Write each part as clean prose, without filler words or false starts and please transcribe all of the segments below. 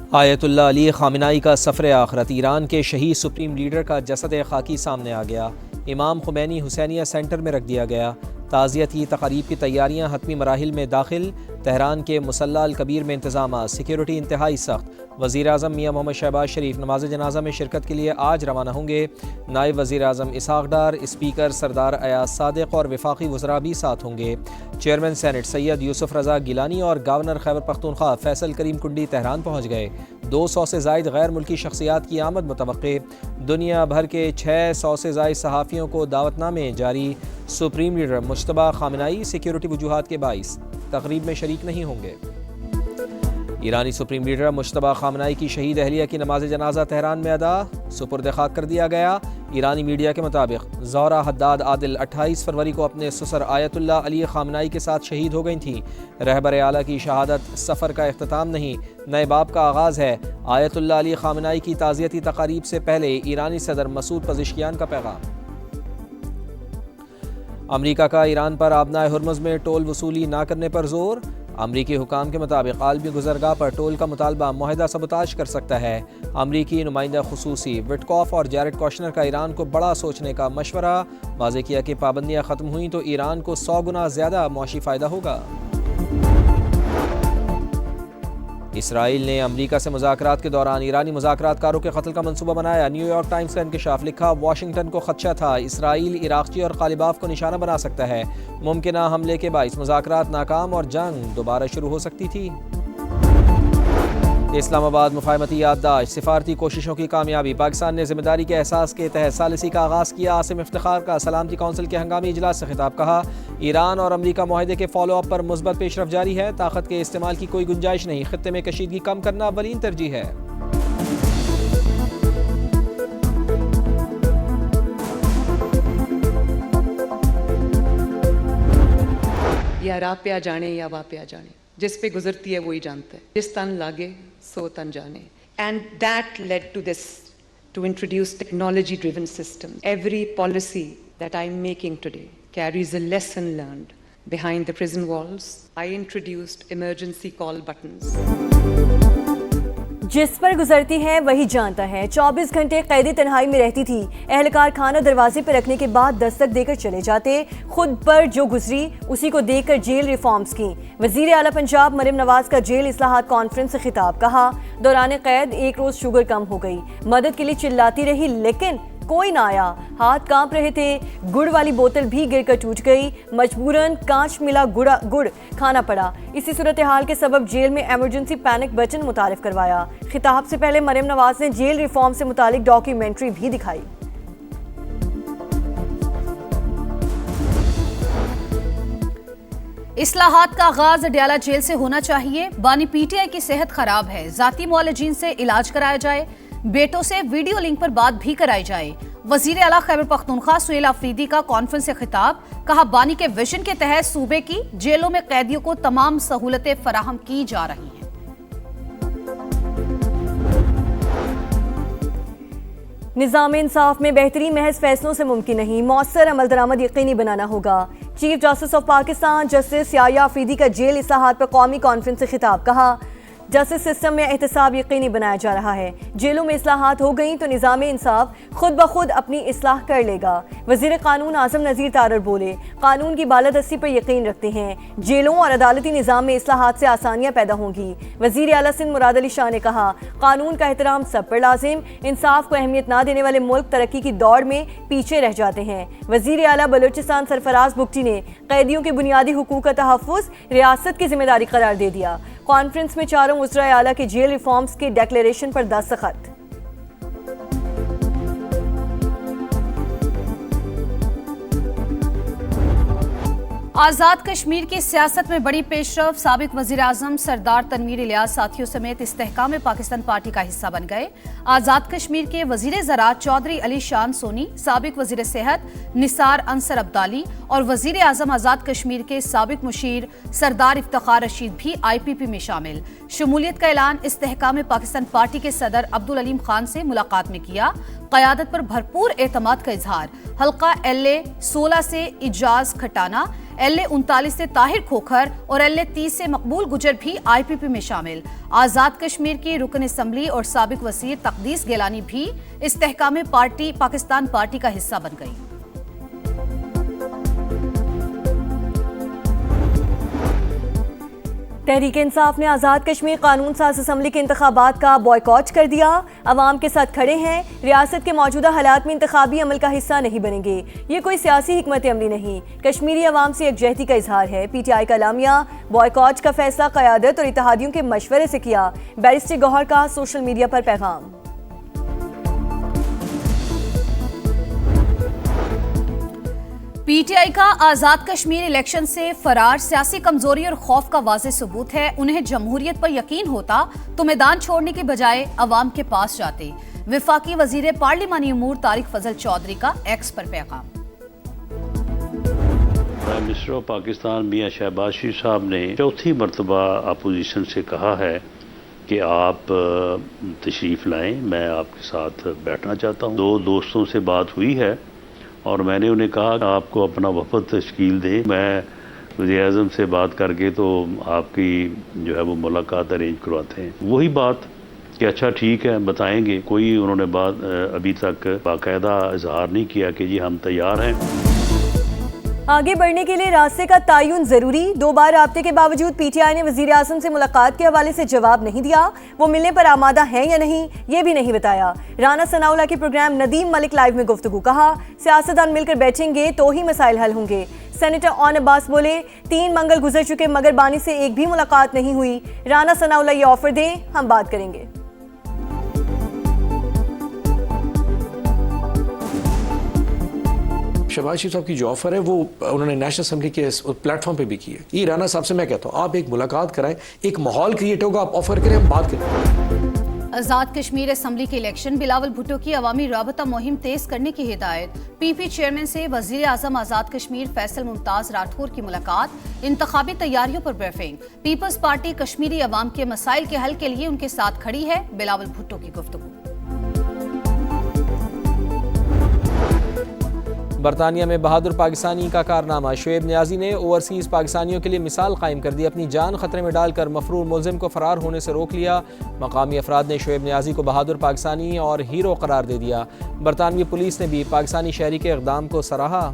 Ayatollah Ali Khamenei का सफ़र आखरत। Iran के शहीद सुप्रीम लीडर का जसद खाकी सामने आ गया। इमाम खुमैनी हुसैनिया सेंटर में रख दिया गया। ताज़ियती तक़रीब की तैयारियाँ हतमी मराहिल में दाखिल। तेहरान के मुसल्ला अल कबीर में इंतज़ाम, सिक्योरिटी इंतहाई सख्त। वज़ीर आज़म मियाँ मोहम्मद शहबाज शरीफ नमाज जनाजा में शिरकत के लिए आज रवाना होंगे। नायब वज़ीर आज़म इसहाक़ डार, स्पीकर सरदार अयाज सादिक और वफाकी वज़रा भी साथ होंगे। चेयरमैन सेनेट सैयद यूसुफ रज़ा गिलानी और गवर्नर खैबर पख्तूनख्वा फैसल करीम कुंडी तेहरान पहुँच गए। 200 से ज़ायद गैर मुल्की शख्सियात की आमद मुतवक्के। दुनिया भर के 600 से ज़ायद सहाफ़ियों को दावतनामे जारी। Supreme leader Mojtaba Khamenei security वजूहात के बाइस तकरीब में शरीक नहीं होंगे। ईरानी सुप्रीम लीडर मुज्तबा ख़ामेनी की शहीद अहलिया की नमाज जनाजा तेहरान में अदा, सुपुर्द खाक कर दिया गया। ईरानी मीडिया के मुताबिक ज़ोहरा हद्दाद आदिल 28 फरवरी को अपने ससुर आयतुल्लाह अली ख़ामेनी के साथ शहीद हो गई थी। रहबर आला की शहादत सफ़र का इख्तिताम नहीं, नए बाब का आगाज़ है। आयतुल्लाह अली ख़ामेनी की ताज़ियती तक़ारीब से पहले ईरानी सदर मसूद पज़ेश्कियान का पैगाम। अमरीका का ईरान पर आबनाए हुर्मुज़ में टोल वसूली ना करने पर जोर। अमरीकी हुकाम के मुताबिक आलमी गुज़रगाह पर टोल का मुतालबा मुआहिदा सबताज कर सकता है। अमरीकी नुमाइंदा खुसूसी विटकॉफ और जैरेड कौशनर का ईरान को बड़ा सोचने का मशवरा। वाज़ेह किया कि पाबंदियाँ ख़त्म हुई तो ईरान को 100 गुना ज़्यादा मुआशी फ़ायदा होगा। इसराइल ने अमरीका से मुज़ाकरात के दौरान ईरानी मुज़ाकरातकारों के कत्ल का मंसूबा बनाया। न्यूयॉर्क टाइम्स का इंकशाफ, लिखा वाशिंगटन को खदशा था इसराइल इराक़ची और कालिबाफ को निशाना बना सकता है। मुमकिना हमले के बाइस मुज़ाकरात नाकाम और जंग दोबारा शुरू हो सकती थी। इस्लामाबाद मुफाहमती याददाश्त, सिफारती कोशिशों की कामयाबी। पाकिस्तान ने जिम्मेदारी के एहसास के तहत सालिसी का आगाज़ किया। आसिम इफ्तिखार का सलामती कौंसिल के हंगामी इजलास से खिताब, कहा ईरान और अमरीका मुआहदे के फॉलो अप पर मुस्बत पेशरफ जारी है। ताकत के इस्तेमाल की कोई गुंजाइश नहीं, खित्ते में कशीदगी कम करना अव्वलीन तरजीह है। या राह पे आ जाने या वाह पे आ जाने, जिस पे गुजरती है वही जानता है। जिस तन लागे सो तन जाने। And that led to this, to introduce technology driven systems. Every policy that I'm making today carries a lesson learned behind the prison walls. I introduced emergency call buttons. जिस पर गुजरती है वही जानता है। 24 घंटे कैदी तन्हाई में रहती थी। एहलकार खाना दरवाजे पर रखने के बाद दस्तक देकर चले जाते। खुद पर जो गुजरी उसी को देखकर जेल रिफॉर्म्स की। वजीर आला पंजाब मरियम नवाज का जेल इस्लाहात कॉन्फ्रेंस से खिताब, कहा दौरान कैद एक रोज शुगर कम हो गई। मदद के लिए चिल्लाती रही लेकिन कोई ना आया। हाथ कांप रहे थे। गुड़ वाली बोतल भी गिरकर टूट गई। मजबूरन कांच मिला गुड़ खाना पड़ा। इसी सूरत हाल के सबब जेल में एमरजेंसी पैनिक बटन मुतारिफ करवाया। खिताब से पहले मरियम नवाज ने जेल रिफॉर्म से मुतालिक डॉक्यूमेंट्री भी दिखाई। इस्लाहात का आगाज अडयाला जेल से होना चाहिए। बानी पीटीआई की सेहत खराब है, जाती मुआलजीन से इलाज कराया जाए। बेटों से वीडियो लिंक पर बात भी कराई जाए। वजीर आला खैबर पख्तूनख्वा सुहेल आफरीदी का कॉन्फ्रेंस से खिताब, कहा बानी के विजन के तहत सूबे की जेलों में कैदियों को तमाम सहूलतें फराहम की जा रही हैं। निज़ाम इंसाफ में बेहतरी महज फैसलों से मुमकिन नहीं, मौसर अमल दरामद यकीनी बनाना होगा। Chief justice of Pakistan justice Yahya Afridi का जेल इस्लाहात पर कौमी कॉन्फ्रेंस से खिताब, कहा जस्टिस सिस्टम में एहतसाब यकीनी बनाया जा रहा है। जेलों में इस्लाहात हो गई तो निज़ाम इंसाफ खुद ब खुद अपनी इस्लाह कर लेगा। वज़ीर कानून आज़म नज़ीर तारर बोले, कानून की बालादस्ती पर यकीन रखते हैं। जेलों और अदालती निज़ाम में इस्लाहात से आसानियाँ पैदा होंगी। वज़ीर आला सिंध मुराद अली शाह ने कहा कानून का एहतराम सब पर लाजिम। इंसाफ को अहमियत ना देने वाले मुल्क तरक्की की दौड़ में पीछे रह जाते हैं। वज़ीर आला बलूचिस्तान सरफराज बुगटी ने कैदियों के बुनियादी हुकूक का तहफ़्फ़ुज़ रियासत की जिम्मेदारी करार दे दिया। कॉन्फ्रेंस में चारों वज़राए आला के जेल रिफॉर्म्स के डेक्लेरेशन पर दस्तखत। आज़ाद कश्मीर की सियासत में बड़ी पेशरफ। साबिक वज़ीर आज़म सरदार तनवीर इलियास साथियों समेत इस्तेहकाम पाकिस्तान पार्टी का हिस्सा बन गए। आज़ाद कश्मीर के वज़ीर ज़राअत चौधरी अली शान सोनी, साबिक वज़ीर सेहत निसार अंसर अब्दाली और वज़ीर आज़म आज़ाद कश्मीर के साबिक मुशीर सरदार इफ्तिखार रशीद भी IPP में शामिल। शमूलियत का ऐलान इस्तेहकाम पाकिस्तान पार्टी के सदर अब्दुल अलीम खान से मुलाकात में किया। क़यादत पर भरपूर एतमाद का इजहार। हल्का LA 16 से इजाज खटाना, LA-39 से ताहिर खोखर और LA-30 से मकबूल गुजर भी IPP में शामिल। आजाद कश्मीर की रुकन असम्बली और साबिक वज़ीर तकदीस गिलानी भी इस्तेहकाम पार्टी पाकिस्तान पार्टी का हिस्सा बन गई। तहरीक इंसाफ ने आज़ाद कश्मीर कानून साज असम्बली के इंतखाबात का बॉयकॉट कर दिया। अवाम के साथ खड़े हैं, रियासत के मौजूदा हालात में इंतखाबी अमल का हिस्सा नहीं बनेंगे। ये कोई सियासी हिकमत अमली नहीं, कश्मीरी अवाम से यकजहती का इजहार है। PTI का एलामिया, बॉयकॉट का फैसला क़यादत और इत्तेहादियों के मशवरे से किया। बैरिस्टर गौहर का सोशल मीडिया पर पैगाम। PTI का आजाद कश्मीर इलेक्शन से फरार सियासी कमजोरी और खौफ का वाज़ेह सबूत है। उन्हें जमहूरियत पर यकीन होता तो मैदान छोड़ने के बजाय अवाम के पास जाते। विफाकी वजीर पार्लिमानी उमूर तारिक फजल चौधरी का एक्स पर पैगाम। प्राइम मिनिस्टर ऑफ पाकिस्तान मियां शहबाज शरीफ साहब ने चौथी मरतबा अपोजिशन से कहा है कि आप तशरीफ़ लाएं, मैं आपके साथ बैठना चाहता हूं। 2 दोस्तों से बात हुई है और मैंने उन्हें कहा आपको अपना वफद तश्कील दे, मैं वज़ीर-ए-आज़म से बात करके तो आपकी जो है वो मुलाकात अरेंज करवाते हैं। वही बात कि अच्छा ठीक है बताएंगे, कोई उन्होंने बात अभी तक बाकायदा इजहार नहीं किया कि जी हम तैयार हैं। आगे बढ़ने के लिए रास्ते का तयन जरूरी। 2 बार राब्ते के बावजूद PTI ने वज़ीर आज़म से मुलाकात के हवाले से जवाब नहीं दिया। वो मिलने पर आमादा हैं या नहीं ये भी नहीं बताया। राना सनाउल्लाह के प्रोग्राम नदीम मलिक लाइव में गुफ्तगू, कहा सियासतदान मिलकर बैठेंगे तो ही मसाइल हल होंगे। सेनेटर ऑन अब्बास बोले 3 मंगल गुजर चुके मगर बानी से एक भी मुलाकात नहीं हुई। राना सनाउल्लाह ये ऑफर दें, हम बात करेंगे। शहबाज शरीफ साहब की जो ऑफर है वो उन्होंने नेशनल असेंबली के प्लेटफॉर्म पे भी की है। ये राना साहब से मैं कहता हूँ आप एक मुलाकात कराएं, एक माहौल क्रिएट होगा, आप ऑफर करें, हम बात करें। आजाद कश्मीर असम्बली के इलेक्शन, बिलावल भुट्टो की अवामी राबता मुहिम तेज करने की हिदायत। PP चेयरमैन से वजीर आजम आजाद कश्मीर फैसल मुमताज राठौर की मुलाकात। इंतखाबी तैयारियों पर ब्रीफिंग। पीपल्स पार्टी कश्मीरी अवाम के मसाइल के हल के लिए उनके साथ खड़ी है। बिलावल भुट्टो की गुफ्तगू। बरतानिया में बहादुर पाकिस्तानी का कारनामा, शुएब नियाजी ने ओवरसीज़ पाकिस्तानियों के लिए मिसाल कायम कर दी। अपनी जान खतरे में डालकर मफरूर मुलजिम को फरार होने से रोक लिया। मकामी अफराद ने शुएब नियाजी को बहादुर पाकिस्तानी और हीरो करार दे दिया। बरतानवी पुलिस ने भी पाकिस्तानी शहरी के इक़दाम को सराहा।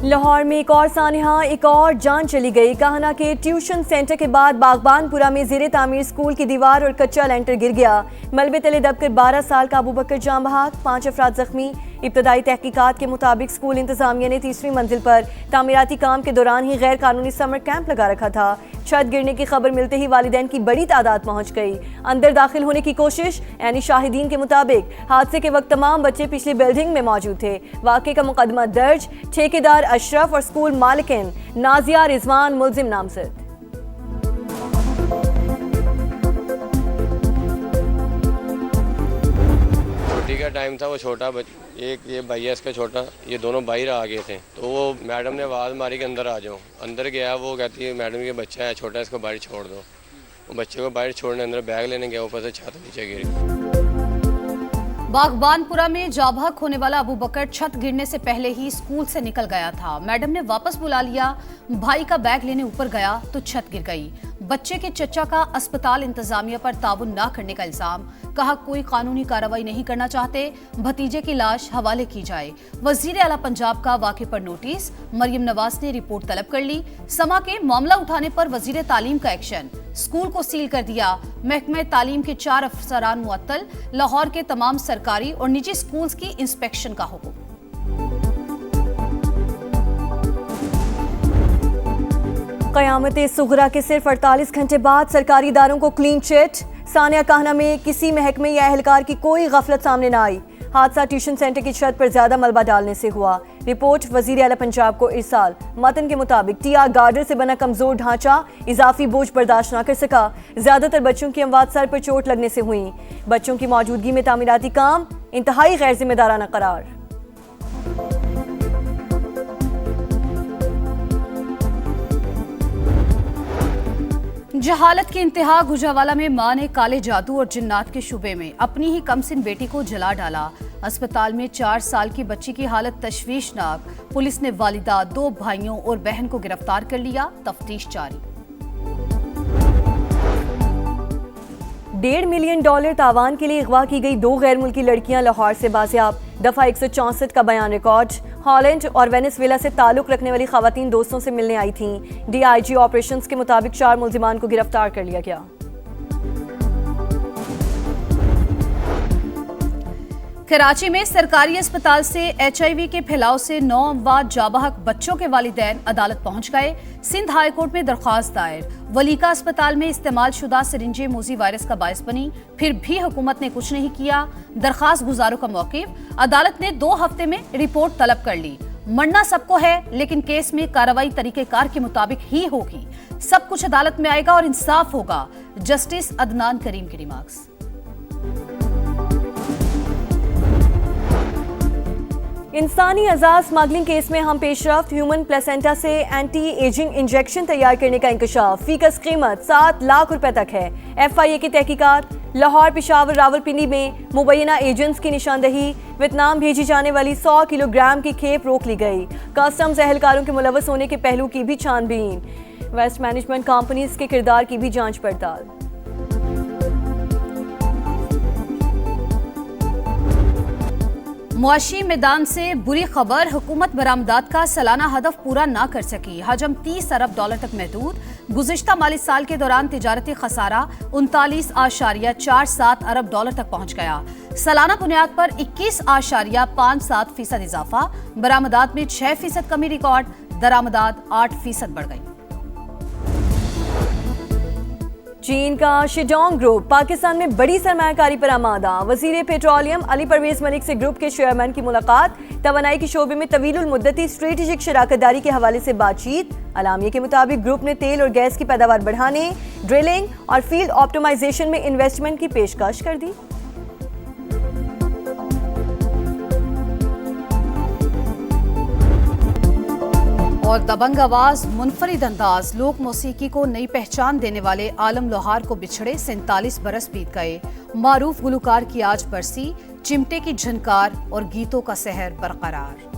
लाहौर में एक और सानहा, एक और जान चली गई। काहना के ट्यूशन सेंटर के बाद बागबानपुरा में ज़ेरे तामीर स्कूल की दीवार और कच्चा लेंटर गिर गया। मलबे तले दबकर 12 साल का अबू बकर जाम बहाक, 5 अफराद जख्मी। इब्तदाई तहकीकात के मुताबिक स्कूल इंतजामिया ने 3वीं मंजिल पर तामीराती काम के दौरान ही गैर कानूनी समर कैंप लगा रखा था। छत गिरने की खबर मिलते ही वालिदैन की बड़ी तादाद पहुंच गई। अंदर दाखिल होने की कोशिश, यानी शाहिदीन के मुताबिक हादसे के वक्त तमाम बच्चे पिछली बिल्डिंग में मौजूद थे। वाक़े का मुकदमा दर्ज। ठेकेदार अशरफ और स्कूल मालिकिन नाजिया रिजवान मुलजिम नामजद। का टाइम था, वो छोटा एक ये भाई है इसका छोटा, ये दोनों बाहर आ गए थे तो वो मैडम ने आवाज़ मारी कि अंदर आ जाओ। अंदर गया, वो कहती है मैडम ये बच्चा है छोटा, इसको बाहर छोड़ दो। वो बच्चे को बाहर छोड़ने अंदर बैग लेने गया, ऊपर से छत नीचे गिरी। बागबानपुरा में जाबहक होने वाला अबू बकर छत गिरने से पहले ही स्कूल से निकल गया था। मैडम ने वापस बुला लिया। भाई का बैग लेने ऊपर गया तो छत गिर गई। बच्चे के चचा का अस्पताल इंतजामिया पर ताउन न करने का इल्जाम। कहा कोई कानूनी कार्रवाई नहीं करना चाहते, भतीजे की लाश हवाले की जाए। वजीर आला पंजाब का वाक़े पर नोटिस। मरियम नवाज ने रिपोर्ट तलब कर ली। समा के मामला उठाने पर वजीर तालीम का एक्शन। स्कूल को सील कर दिया। महकमे तालीम के 4 अफसरान मुअत्तल। लाहौर के तमाम सरकारी और निजी स्कूल्स की इंस्पेक्शन का हुक्म। क़यामत सुगरा के सिर्फ 48 घंटे बाद सरकारी इदारों को क्लीन चिट। सानिया कहना में किसी महकमे या एहलकार की कोई गफलत सामने न आई। हादसा ट्यूशन सेंटर की छत पर ज्यादा मलबा डालने से हुआ। रिपोर्ट वजीर आला पंजाब को इरसाल। मतन के मुताबिक टीआर गार्डर से बना कमजोर ढांचा इजाफी बोझ बर्दाश्त न कर सका। ज्यादातर बच्चों की अमवात सर पर चोट लगने से हुई। बच्चों की मौजूदगी में तामीराती काम इंतहाई गैर जिम्मेदाराना करार। जहालत की इंतहा। गुजरावाला में मां ने काले जादू और जिन्नात के शुबे में अपनी ही कमसिन बेटी को जला डाला। अस्पताल में 4 साल की बच्ची की हालत तशवीशनाक। पुलिस ने वालिदा, 2 भाइयों और बहन को गिरफ्तार कर लिया। तफ्तीश जारी। $1.5 मिलियन तावान के लिए अगवा की गई 2 गैर मुल्की लड़कियां लाहौर से बाजियाब। दफा 164 का बयान रिकॉर्ड। हॉलैंड और वेनेजुएला से ताल्लुक रखने वाली खवातीन दोस्तों से मिलने आई थीं। DIG ऑपरेशंस के मुताबिक 4 मुल्जिमान को गिरफ्तार कर लिया गया। कराची में सरकारी अस्पताल से HIV के फैलाव से 9 अमवात जाबहक बच्चों के वालिदैन अदालत पहुंच गए। सिंध हाई कोर्ट में दरख्वास्त दायर। वलीका अस्पताल में इस्तेमाल शुदा सिरिंजें मोजी वायरस का बायस बनी, फिर भी हुकूमत ने कुछ नहीं किया। दरख्वास्त गुजारों का मौक़िफ़। अदालत ने 2 हफ्ते में रिपोर्ट तलब कर ली। मरना सबको है, लेकिन केस में कार्रवाई तरीकेकार के मुताबिक ही होगी। सब कुछ अदालत में आएगा और इंसाफ होगा। जस्टिस अदनान करीम की रिमार्क्स। इंसानी अज़ा स्मगलिंग केस में हम पेशरफ्त। ह्यूमन प्लेसेंटा से एंटी एजिंग इंजेक्शन तैयार करने का इंकशाफ। फीकस कीमत 7 लाख रुपए तक है। FIA की तहकीकात। लाहौर, पेशावर, रावलपिंडी में मुबैना एजेंट्स की निशानदही। वियतनाम भेजी जाने वाली 100 किलोग्राम की खेप रोक ली गई। कस्टम्स एहलकारों के मुलव्वस होने के पहलू की भी छानबीन। वेस्ट मैनेजमेंट कंपनीज के किरदार की भी जांच पड़ताल। मुआशी मैदान से बुरी खबर। हुकूमत बरामदात का सालाना हदफ पूरा ना कर सकी। हजम $30 अरब तक महदूद। गुज़िश्ता माली साल के दौरान तिजारती खसारा 39.47 अरब डॉलर तक पहुंच गया। सालाना बुनियाद पर 21.57% इजाफा। बरामदात में 6% कमी रिकॉर्ड। दरामदात 8% बढ़ गई। चीन का शिजोंग ग्रुप पाकिस्तान में बड़ी सरमायाकारी पर आमादा। वजीर पेट्रोलियम अली परवेज मलिक से ग्रुप के चेयरमैन की मुलाकात। तवानाई के शोबे में तवीलुल मुद्दती स्ट्रेटेजिक शराकतदारी के हवाले से बातचीत। अलामिया के मुताबिक ग्रुप ने तेल और गैस की पैदावार बढ़ाने, ड्रिलिंग और फील्ड ऑप्टिमाइजेशन में इन्वेस्टमेंट की पेशकश कर दी। और दबंग आवाज, मुनफरिद अंदाज, लोक मौसीकी को नई पहचान देने वाले आलम लोहार को बिछड़े 47 बरस बीत गए। मारूफ गुलकार की आज बरसी। चिमटे की झनकार और गीतों का सहर बरकरार।